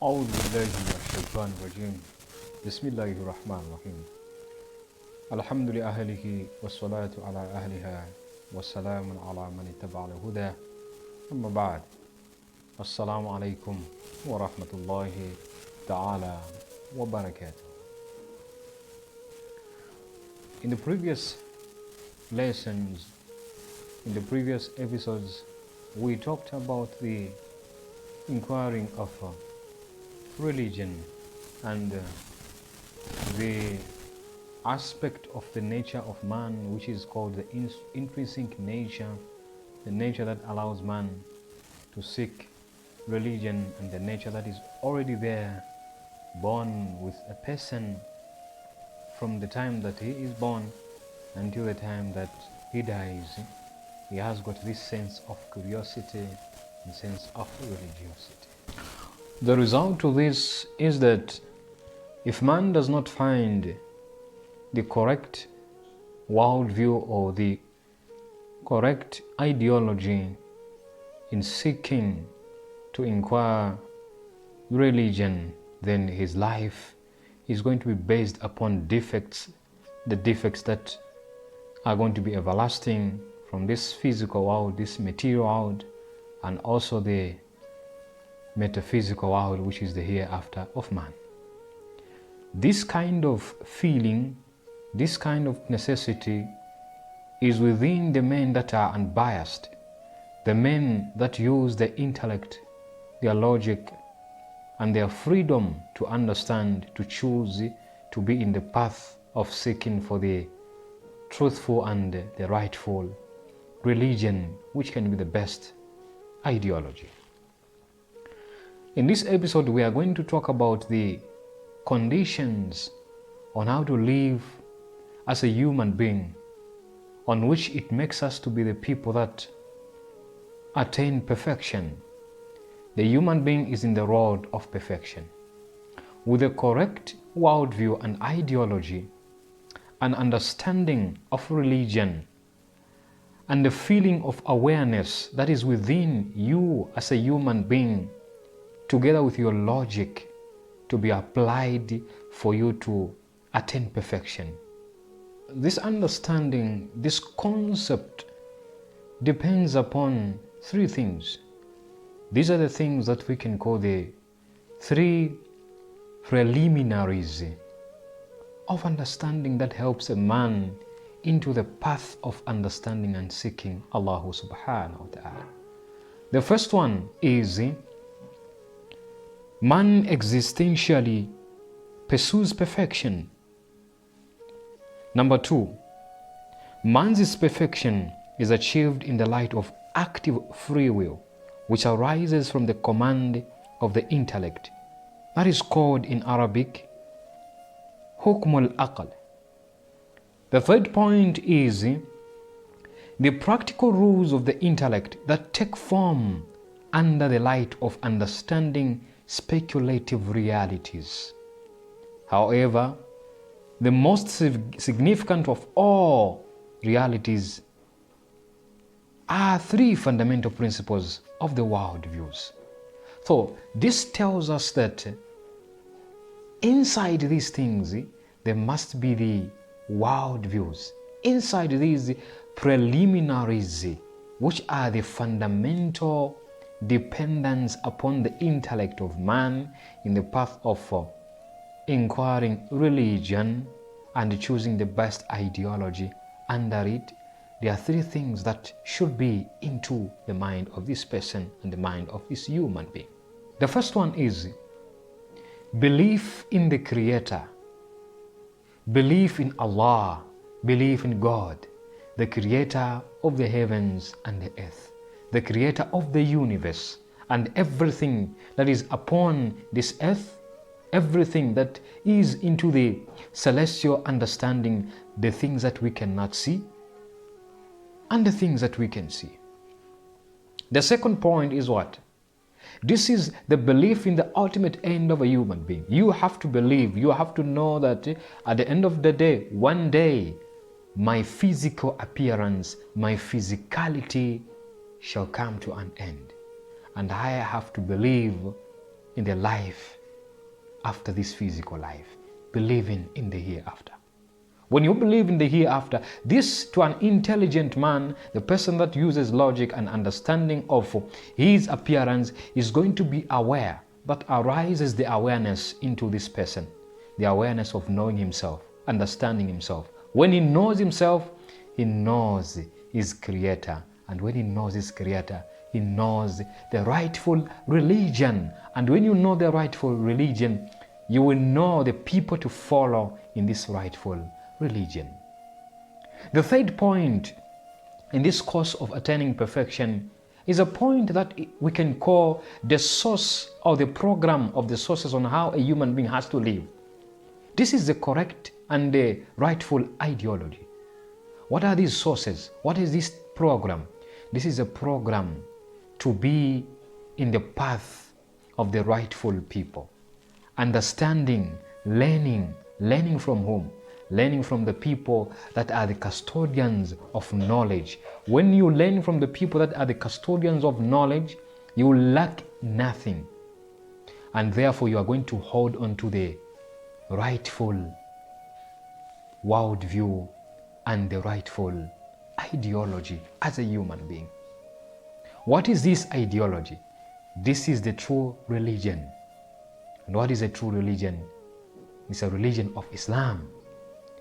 أعوذ بالله من الشيطان الرجيم بسم الله الرحمن الرحيم الحمد لأهله والصلاة على أهلها والسلام على من اتبع الهدى أما بعد السلام عليكم ورحمة الله تعالى وبركاته. In the previous lessons, in the previous episodes, we talked about the inquiring of religion and the aspect of the nature of man, which is called the intrinsic nature, the nature that allows man to seek religion, and the nature that is already there, born with a person from the time that he is born until the time that he dies. He has got this sense of curiosity and sense of religiosity. The result of this is that if man does not find the correct worldview or the correct ideology in seeking to inquire religion, then his life is going to be based upon defects, the defects that are going to be everlasting from this physical world, this material world, and also the metaphysical world, which is the hereafter of man. This kind of feeling, this kind of necessity is within the men that are unbiased, the men that use their intellect, their logic, and their freedom to understand, to choose to be in the path of seeking for the truthful and the rightful religion, which can be the best ideology. In this episode, we are going to talk about the conditions on how to live as a human being, on which it makes us to be the people that attain perfection. The human being is in the road of perfection. With a correct worldview and ideology, an understanding of religion, and the feeling of awareness that is within you as a human being, together with your logic, to be applied for you to attain perfection. This understanding, this concept, depends upon three things. These are the things that we can call the three preliminaries of understanding that helps a man into the path of understanding and seeking Allah subhanahu wa ta'ala. The first one is man existentially pursues perfection. Number two, man's perfection is achieved in the light of active free will, which arises from the command of the intellect. That is called in Arabic hukm al-aql. The third point is the practical rules of the intellect that take form under the light of understanding speculative realities. However, the most significant of all realities are three fundamental principles of the world views. So this tells us that inside these things there must be the world views. Inside these preliminaries, which are the fundamental dependence upon the intellect of man in the path of inquiring religion and choosing the best ideology under it, there are three things that should be into the mind of this person and the mind of this human being. The first one is belief in the Creator, belief in Allah, belief in God, the Creator of the heavens and the earth, the Creator of the universe, and everything that is upon this earth, everything that is into the celestial understanding, the things that we cannot see and the things that we can see. The second point is what? This is the belief in the ultimate end of a human being. You have to believe, you have to know that at the end of the day, one day, my physical appearance, my physicality shall come to an end. And I have to believe in the life after this physical life, believing in the hereafter. When you believe in the hereafter, this to an intelligent man, the person that uses logic and understanding of his appearance, is going to be aware. That arises the awareness into this person, the awareness of knowing himself, understanding himself. When he knows himself, he knows his creator. And when he knows his creator, he knows the rightful religion. And when you know the rightful religion, you will know the people to follow in this rightful religion. The third point in this course of attaining perfection is a point that we can call the source or the program of the sources on how a human being has to live. This is the correct and the rightful ideology. What are these sources? What is this program? This is a program to be in the path of the rightful people. Understanding, learning from whom? Learning from the people that are the custodians of knowledge. When you learn from the people that are the custodians of knowledge, you will lack nothing. And therefore you are going to hold on to the rightful worldview and the rightful ideology as a human being. What is this ideology? This is the true religion. And what is a true religion? It's a religion of Islam.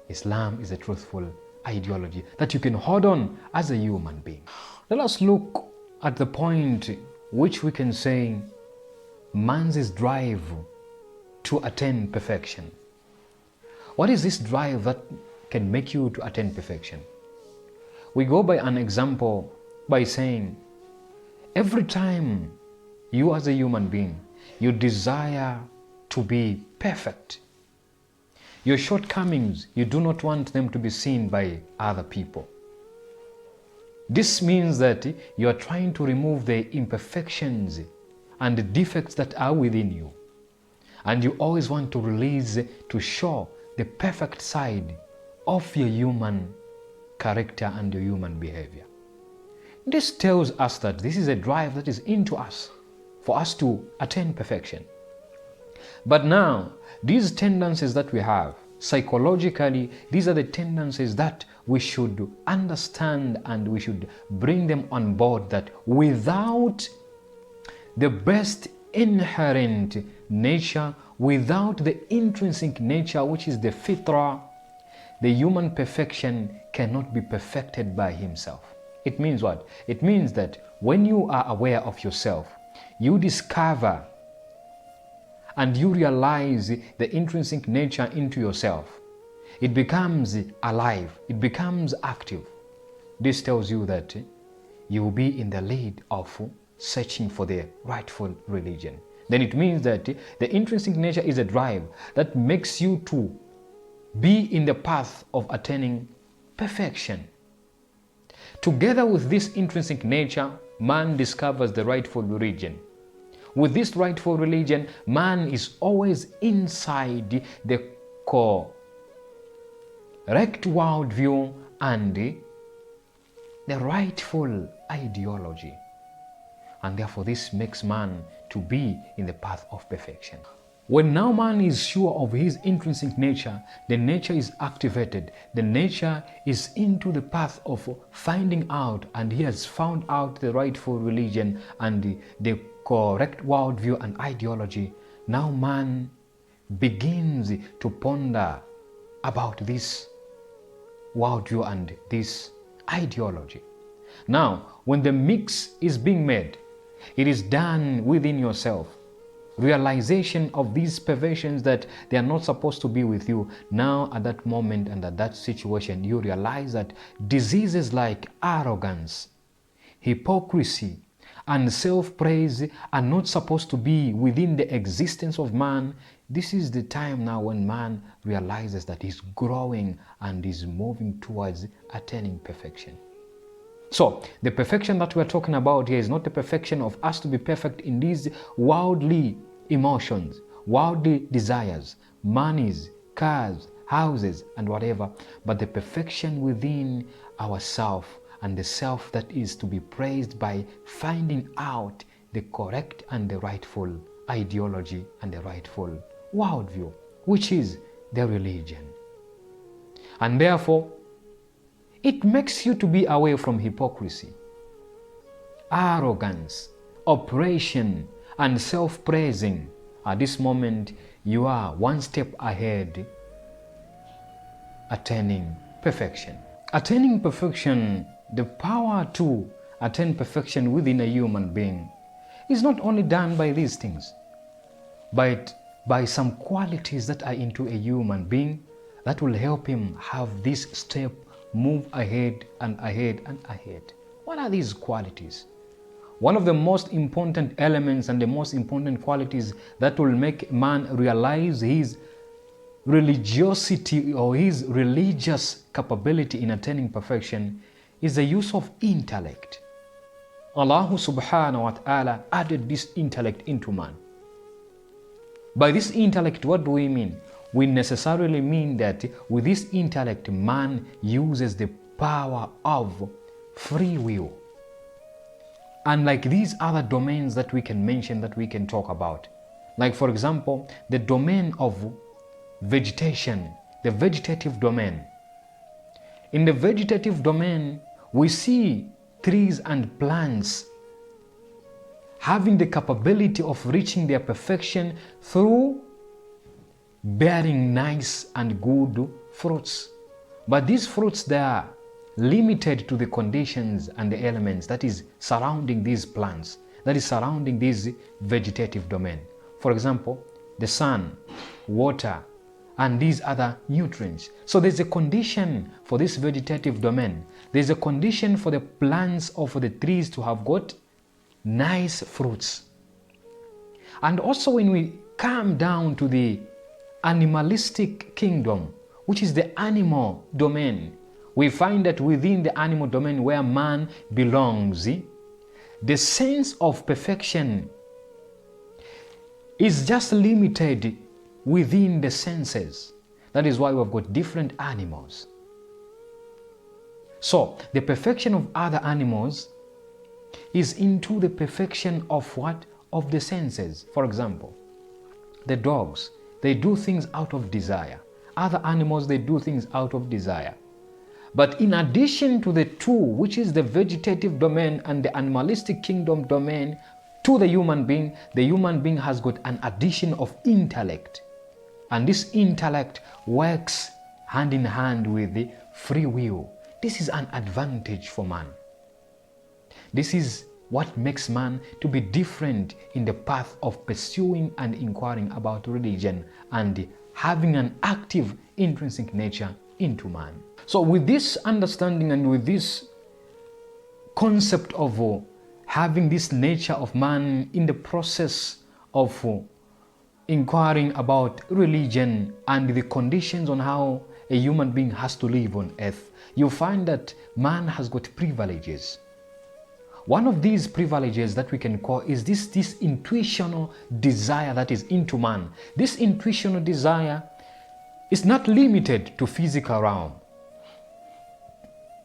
Islam is a truthful ideology that you can hold on as a human being. Let us look at the point which we can say man's drive to attain perfection. What is this drive that can make you to attain perfection? We go by an example by saying, every time you as a human being, you desire to be perfect. Your shortcomings, you do not want them to be seen by other people. This means that you are trying to remove the imperfections and the defects that are within you. And you always want to release, to show the perfect side of your human character and your human behavior. This tells us that this is a drive that is into us for us to attain perfection. But now, these tendencies that we have, psychologically, these are the tendencies that we should understand and we should bring them on board, that without the best inherent nature, without the intrinsic nature, which is the fitra, the human perfection cannot be perfected by himself. It means what? It means that when you are aware of yourself, you discover and you realize the intrinsic nature into yourself. It becomes alive, it becomes active. This tells you that you will be in the lead of searching for the rightful religion. Then it means that the intrinsic nature is a drive that makes you to be in the path of attaining perfection. Together with this intrinsic nature, man discovers the rightful religion. With this rightful religion, man is always inside the correct worldview and the rightful ideology. And therefore this makes man to be in the path of perfection. When now man is sure of his intrinsic nature, the nature is activated. The nature is into the path of finding out, and he has found out the rightful religion and the correct worldview and ideology. Now man begins to ponder about this worldview and this ideology. Now, when the mix is being made, it is done within yourself. Realization of these perversions that they are not supposed to be with you. Now at that moment and at that situation, you realize that diseases like arrogance, hypocrisy, and self-praise are not supposed to be within the existence of man. This is the time now when man realizes that he's growing and is moving towards attaining perfection. So, the perfection that we're talking about here is not the perfection of us to be perfect in these worldly emotions, worldly desires, monies, cars, houses, and whatever, but the perfection within ourselves, and the self that is to be praised by finding out the correct and the rightful ideology and the rightful worldview, which is the religion. And therefore, it makes you to be away from hypocrisy, arrogance, oppression, and self-praising. At this moment, you are one step ahead, attaining perfection. Attaining perfection, the power to attain perfection within a human being, is not only done by these things, but by some qualities that are into a human being that will help him have this step, move ahead and ahead and ahead. What are these qualities? One of the most important elements and the most important qualities that will make man realize his religiosity or his religious capability in attaining perfection is the use of intellect. Allah subhanahu wa ta'ala added this intellect into man. By this intellect, what do we mean? We necessarily mean that with this intellect, man uses the power of free will. Unlike these other domains that we can mention, that we can talk about. Like for example, the domain of vegetation, the vegetative domain. In the vegetative domain, we see trees and plants having the capability of reaching their perfection through bearing nice and good fruits. But these fruits, they are limited to the conditions and the elements that is surrounding these plants, that is surrounding this vegetative domain. For example, the sun, water, and these other nutrients. So there's a condition for this vegetative domain. There's a condition for the plants or for the trees to have got nice fruits. And also when we come down to the animalistic kingdom, which is the animal domain, we find that within the animal domain where man belongs, the sense of perfection is just limited within the senses. That is why we've got different animals. So the perfection of other animals is into the perfection of what? Of the senses. For example, the dogs, they do things out of desire. Other animals, they do things out of desire. But in addition to the two, which is the vegetative domain and the animalistic kingdom domain, to the human being has got an addition of intellect. And this intellect works hand in hand with the free will. This is an advantage for man. This is what makes man to be different in the path of pursuing and inquiring about religion and having an active intrinsic nature into man. So with this understanding and with this concept of having this nature of man in the process of inquiring about religion and the conditions on how a human being has to live on earth, you find that man has got privileges. One of these privileges that we can call is this intuitional desire that is into man. This intuitional desire is not limited to physical realm.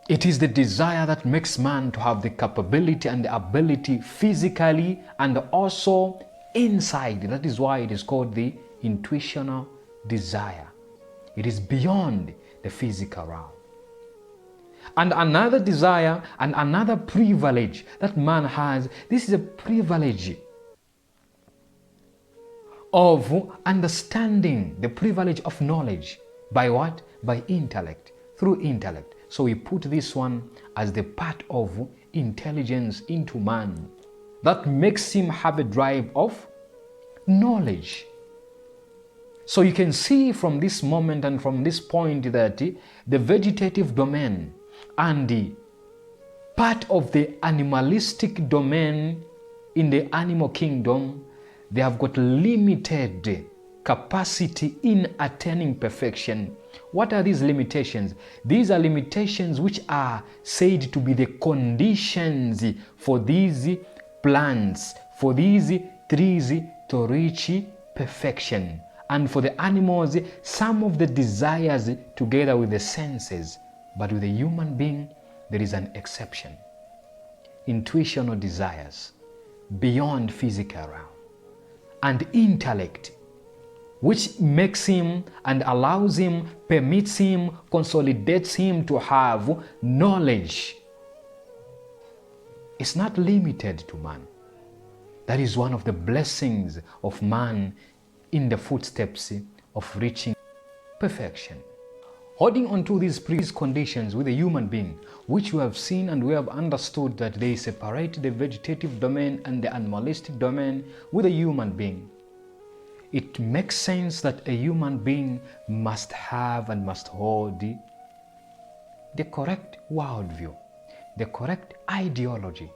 It is the desire that makes man to have the capability and the ability physically and also inside. That is why it is called the intuitional desire. It is beyond the physical realm. And another desire and another privilege that man has, this is a privilege of understanding, the privilege of knowledge. By what? By intellect, through intellect. So we put this one as the part of intelligence into man that makes him have a drive of knowledge. So you can see from this moment and from this point that the vegetative domain and the part of the animalistic domain in the animal kingdom, they have got limited capacity in attaining perfection. What are these limitations? These are limitations which are said to be the conditions for these plants, for these trees to reach perfection. And for the animals, some of the desires together with the senses. But with a human being, there is an exception. Intuitional desires beyond physical realm. and intellect, which makes him and allows him, permits him, consolidates him to have knowledge. It's not limited to man. That is one of the blessings of man in the footsteps of reaching perfection. Holding on to these preconditions with a human being, which we have seen and we have understood that they separate the vegetative domain and the animalistic domain with a human being, it makes sense that a human being must have and must hold the correct worldview, the correct ideology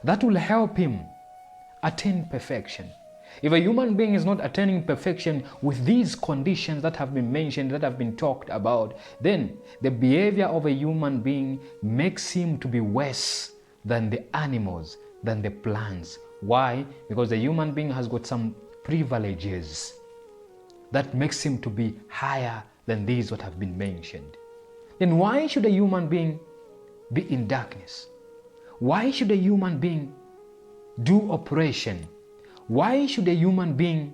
that will help him attain perfection. If a human being is not attaining perfection with these conditions that have been mentioned, that have been talked about, then the behavior of a human being makes him to be worse than the animals, than the plants. Why? Because the human being has got some privileges that makes him to be higher than these that have been mentioned. Then why should a human being be in darkness? Why should a human being do oppression? Why should a human being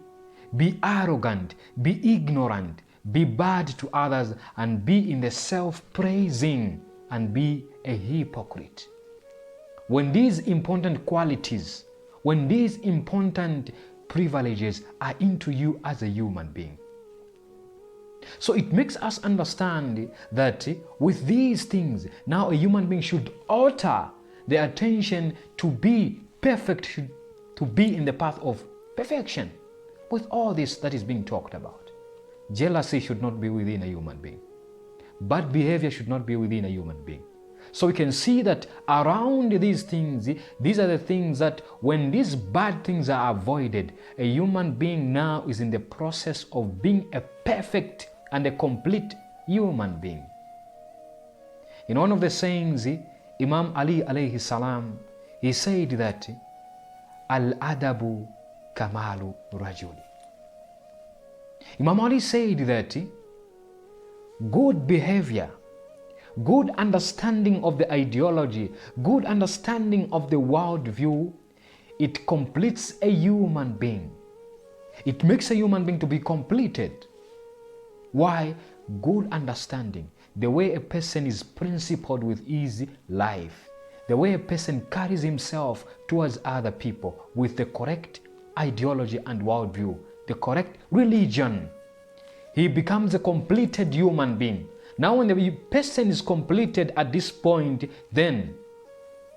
be arrogant, be ignorant, be bad to others, and be in the self-praising and be a hypocrite? When these important qualities, when these important privileges are into you as a human being. So it makes us understand that with these things, now a human being should alter their attention to be perfect, to be in the path of perfection. With all this that is being talked about, jealousy should not be within a human being. Bad behavior should not be within a human being. So we can see that around these things, these are the things that when these bad things are avoided, a human being now is in the process of being a perfect and a complete human being. In one of the sayings, Imam Ali alayhi salam, he said that Al-adabu kamalu rajuli. Imam Ali said that good behavior, good understanding of the ideology, good understanding of the worldview, it completes a human being. It makes a human being to be completed. Why? Good understanding. The way a person is principled with his life. The way a person carries himself towards other people with the correct ideology and worldview, the correct religion. He becomes a completed human being. Now when the person is completed at this point, then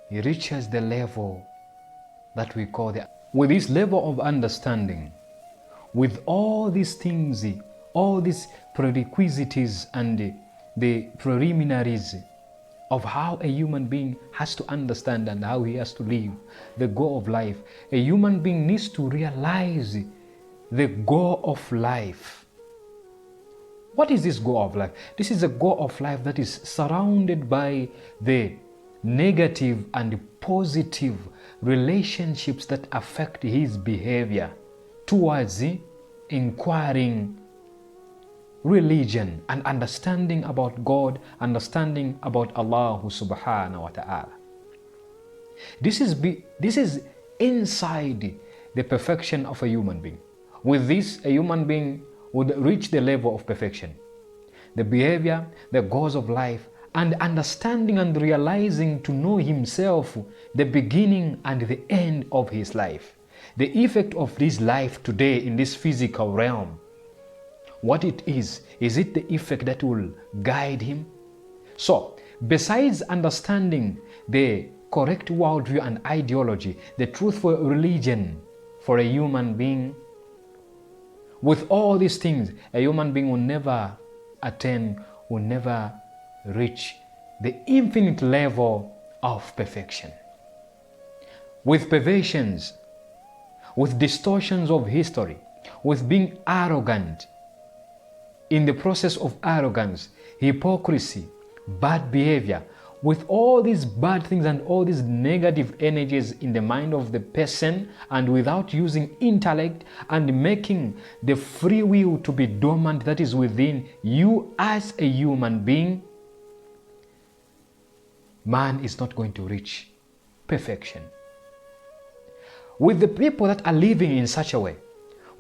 he reaches the level that we call with this level of understanding, with all these things, all these prerequisites and the preliminaries of how a human being has to understand and how he has to live the goal of life. A human being needs to realize the goal of life. What is this goal of life? This is a goal of life that is surrounded by the negative and positive relationships that affect his behavior towards inquiring religion and understanding about God, understanding about Allah subhanahu wa ta'ala. This is inside the perfection of a human being. With this, a human being would reach the level of perfection. The behavior, the goals of life, and understanding and realizing to know himself, the beginning and the end of his life. The effect of this life today in this physical realm. What it is it the effect that will guide him? So, besides understanding the correct worldview and ideology, the truthful religion for a human being, with all these things, a human being will never attain, will never reach the infinite level of perfection. With perversions, with distortions of history, with being arrogant, in the process of arrogance, hypocrisy, bad behavior, with all these bad things and all these negative energies in the mind of the person, and without using intellect and making the free will to be dormant that is within you as a human being, man is not going to reach perfection. With the people that are living in such a way,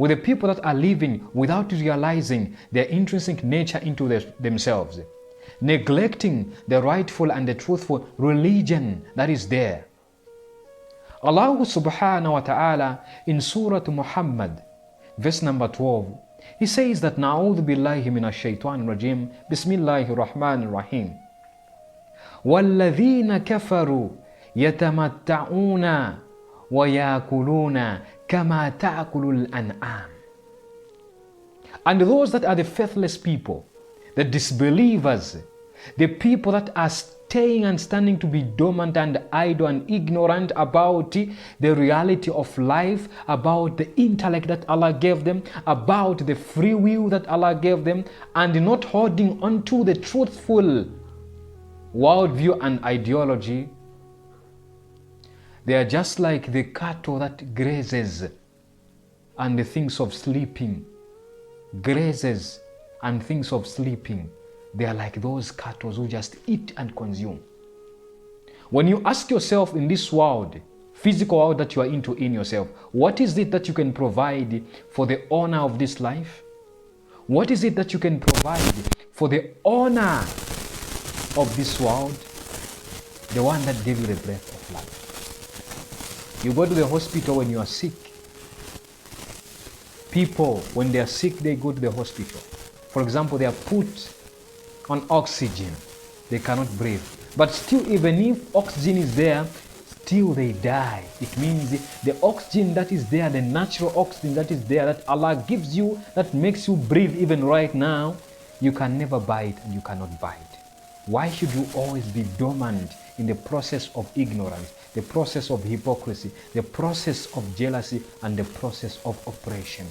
with the people that are living without realizing their intrinsic nature into themselves, neglecting the rightful and the truthful religion that is there. Allah subhanahu wa ta'ala in Surah Muhammad, verse number 12, He says that Na'udhu billahi minash shaitanir rajim, Bismillahir Rahmanir Rahim. وَالَّذِينَ كَفَرُوا يَتَمَتَّعُونَ وَيَأْكُلُونَ كَمَا تَأْكُلُ الْأَنْعَامُ. And those that are the faithless people, the disbelievers, the people that are staying and standing to be dormant and idle and ignorant about the reality of life, about the intellect that Allah gave them, about the free will that Allah gave them, and not holding on to the truthful worldview and ideology, they are just like the cattle that grazes and thinks of sleeping. Grazes and thinks of sleeping. They are like those cattle who just eat and consume. When you ask yourself in this world, physical world that you are into in yourself, what is it that you can provide for the honor of this life? What is it that you can provide for the honor of this world? The one that gave you the breath of life. You go to the hospital when you are sick. People, when they are sick, they go to the hospital. For example, they are put on oxygen. They cannot breathe. But still, even if oxygen is there, still they die. It means the oxygen that is there, the natural oxygen that is there, that Allah gives you, that makes you breathe even right now, you can never buy it and you cannot buy it. Why should you always be dormant in the process of ignorance, the process of hypocrisy, the process of jealousy, and the process of oppression?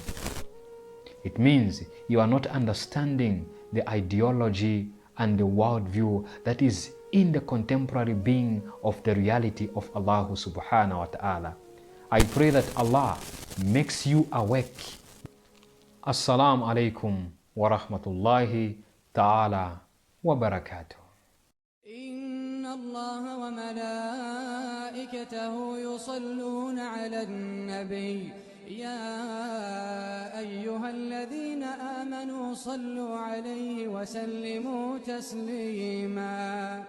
It means you are not understanding the ideology and the worldview that is in the contemporary being of the reality of Allah subhanahu wa ta'ala. I pray that Allah makes you awake. Assalamu alaikum wa rahmatullahi ta'ala wa barakatuh. إن الله وملائكته يصلون على النبي يا أيها الذين آمنوا صلوا عليه وسلموا تسليما